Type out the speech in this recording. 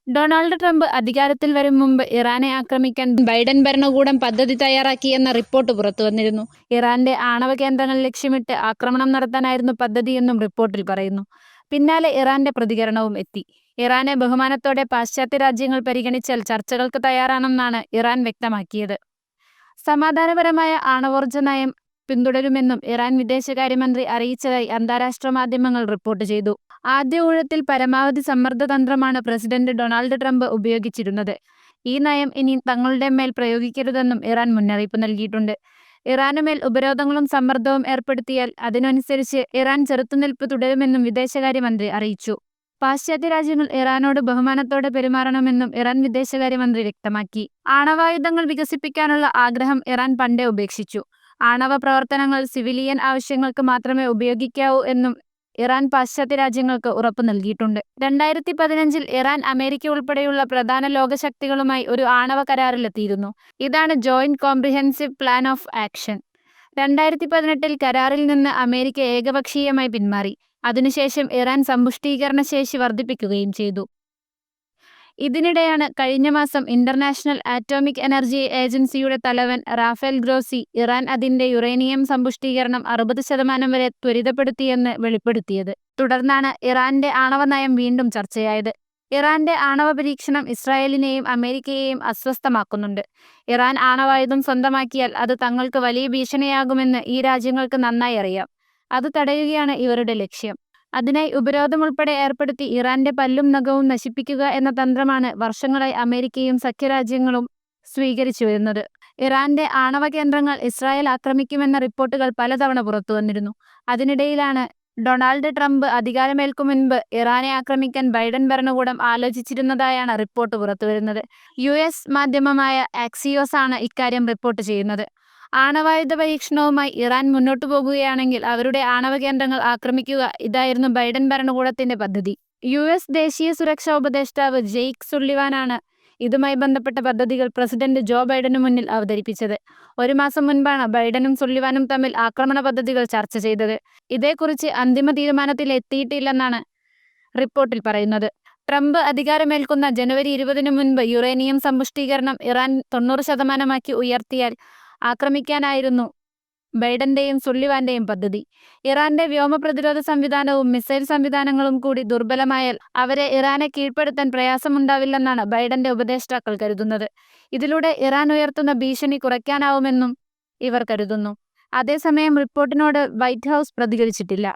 Donald Trump അധികാരത്തിൽ വരും മുമ്പ് ഇറാനെ ആക്രമിക്കാൻ ബൈഡൻ ഭരണകൂടം പദ്ധതി തയ്യാറാക്കിയെന്ന റിപ്പോർട്ട് പുറത്തുവന്നിരുന്നു. ഇറാന്റെ ആണവ കേന്ദ്രങ്ങൾ ലക്ഷ്യമിട്ട് ആക്രമണം നടത്താനായിരുന്നു പദ്ധതിയെന്നും റിപ്പോർട്ടിൽ പറയുന്നു. പിന്നാലെ ഇറാന്റെ പ്രതികരണവും എത്തി. ഇറാനെ ബഹുമാനത്തോടെ പാശ്ചാത്യ രാജ്യങ്ങൾ പരിഗണിച്ചാൽ ചർച്ചകൾക്ക് തയ്യാറാണെന്നാണ് ഇറാൻ വ്യക്തമാക്കിയത്. സമാധാനപരമായ ആണവോർജ്ജ നയം പിന്തുടരുമെന്നും ഇറാൻ വിദേശകാര്യമന്ത്രി അറിയിച്ചതായി അന്താരാഷ്ട്ര മാധ്യമങ്ങൾ റിപ്പോർട്ട് ചെയ്തു. ആദ്യ ഊഴത്തിൽ പരമാവധി സമ്മർദ്ദ തന്ത്രമാണ് പ്രസിഡന്റ് ഡൊണാൾഡ് ട്രംപ് ഉപയോഗിച്ചിരുന്നത്. ഈ നയം ഇനി തങ്ങളുടെ മേൽ പ്രയോഗിക്കരുതെന്നും ഇറാൻ മുന്നറിയിപ്പ് നൽകിയിട്ടുണ്ട്. ഇറാനുമേൽ ഉപരോധങ്ങളും സമ്മർദ്ദവും ഏർപ്പെടുത്തിയാൽ അതിനനുസരിച്ച് ഇറാൻ ചെറുത്തുനിൽപ്പ് തുടരുമെന്നും വിദേശകാര്യമന്ത്രി അറിയിച്ചു. പാശ്ചാത്യ രാജ്യങ്ങൾ ഇറാനോട് ബഹുമാനത്തോടെ പെരുമാറണമെന്നും ഇറാൻ വിദേശകാര്യമന്ത്രി വ്യക്തമാക്കി. ആണവായുധങ്ങൾ വികസിപ്പിക്കാനുള്ള ആഗ്രഹം ഇറാൻ പണ്ടേ ഉപേക്ഷിച്ചു. ആണവ പ്രവർത്തനങ്ങൾ സിവിലിയൻ ആവശ്യങ്ങൾക്ക് മാത്രമേ ഉപയോഗിക്കാവൂ എന്നും ഇറാൻ പാശ്ചാത്യ രാജ്യങ്ങൾക്ക് ഉറപ്പു നൽകിയിട്ടുണ്ട്. 2015 ഇറാൻ അമേരിക്ക ഉൾപ്പെടെയുള്ള പ്രധാന ലോകശക്തികളുമായി ഒരു ആണവ കരാറിലെത്തിയിരുന്നു. ഇതാണ് joint comprehensive plan of action. 2018 കരാറിൽ നിന്ന് അമേരിക്ക ഏകപക്ഷീയമായി പിന്മാറി. അതിനുശേഷം ഇറാൻ സമ്പുഷ്ടീകരണ ശേഷി വർദ്ധിപ്പിക്കുകയും ചെയ്തു. ഇതിനിടെയാണ് കഴിഞ്ഞ മാസം ഇന്റർനാഷണൽ ആറ്റോമിക് എനർജി ഏജൻസിയുടെ തലവൻ റാഫേൽ ഗ്രോസി ഇറാൻ അതിന്റെ യുറേനിയം സമ്പുഷ്ടീകരണം 60% വരെ ത്വരിതപ്പെടുത്തിയെന്ന് വെളിപ്പെടുത്തിയത്. തുടർന്നാണ് ഇറാന്റെ ആണവ നയം വീണ്ടും ചർച്ചയായത്. ഇറാന്റെ ആണവ പരീക്ഷണം ഇസ്രായേലിനെയും അമേരിക്കയെയും അസ്വസ്ഥമാക്കുന്നുണ്ട്. ഇറാൻ ആണവായുധം സ്വന്തമാക്കിയാൽ അത് തങ്ങൾക്ക് വലിയ ഭീഷണിയാകുമെന്ന് ഈ രാജ്യങ്ങൾക്ക് നന്നായി അറിയാം. അത് തടയുകയാണ് ഇവരുടെ ലക്ഷ്യം. അതിനായി ഉപരോധമുൾപ്പെടെ ഏർപ്പെടുത്തി ഇറാന്റെ പല്ലും നഖവും നശിപ്പിക്കുക എന്ന തന്ത്രമാണ് വർഷങ്ങളായി അമേരിക്കയും സഖ്യരാജ്യങ്ങളും സ്വീകരിച്ചു വരുന്നത്. ഇറാന്റെ ആണവ കേന്ദ്രങ്ങൾ ഇസ്രായേൽ ആക്രമിക്കുമെന്ന റിപ്പോർട്ടുകൾ പലതവണ പുറത്തുവന്നിരുന്നു. അതിനിടയിലാണ് ഡൊണാൾഡ് ട്രംപ് അധികാരമേൽക്കും മുൻപ് ഇറാനെ ആക്രമിക്കാൻ ബൈഡൻ ഭരണകൂടം ആലോചിച്ചിരുന്നതായാണ് റിപ്പോർട്ട് പുറത്തുവരുന്നത്. US മാധ്യമമായ ആക്സിയോസ് ആണ് ഇക്കാര്യം റിപ്പോർട്ട് ചെയ്യുന്നത്. ആണവായുധ പരീക്ഷണവുമായി ഇറാൻ മുന്നോട്ടു പോകുകയാണെങ്കിൽ അവരുടെ ആണവ കേന്ദ്രങ്ങൾ ആക്രമിക്കുക ഇതായിരുന്നു ബൈഡൻ ഭരണകൂടത്തിന്റെ പദ്ധതി. US ദേശീയ സുരക്ഷാ ഉപദേഷ്ടാവ് ജെയ്ക്ക് സുള്ളിവാനാണ് ഇതുമായി ബന്ധപ്പെട്ട പദ്ധതികൾ പ്രസിഡന്റ് ജോ ബൈഡനു മുന്നിൽ അവതരിപ്പിച്ചത്. ഒരു മാസം മുൻപാണ് ബൈഡനും സുള്ളിവാനും തമ്മിൽ ആക്രമണ പദ്ധതികൾ ചർച്ച ചെയ്തത്. ഇതേക്കുറിച്ച് അന്തിമ തീരുമാനത്തിലെത്തിയിട്ടില്ലെന്നാണ് റിപ്പോർട്ടിൽ പറയുന്നത്. ട്രംപ് അധികാരമേൽക്കുന്ന ജനുവരി 20 മുൻപ് യുറേനിയം സമ്പുഷ്ടീകരണം ഇറാൻ 90% ഉയർത്തിയാൽ ആക്രമിക്കാനായിരുന്നു ബൈഡന്റെയും സുള്ളിവാന്റെയും പദ്ധതി. ഇറാന്റെ വ്യോമ പ്രതിരോധ സംവിധാനവും മിസൈൽ സംവിധാനങ്ങളും കൂടി ദുർബലമായാൽ ഇറാനെ കീഴ്പ്പെടുത്താൻ പ്രയാസമുണ്ടാവില്ലെന്നാണ് ബൈഡന്റെ ഉപദേഷ്ടാക്കൾ കരുതുന്നത്. ഇതിലൂടെ ഇറാൻ ഉയർത്തുന്ന ഭീഷണി കുറയ്ക്കാനാവുമെന്നും ഇവർ കരുതുന്നു. അതേസമയം റിപ്പോർട്ടിനോട് വൈറ്റ് ഹൗസ് പ്രതികരിച്ചിട്ടില്ല.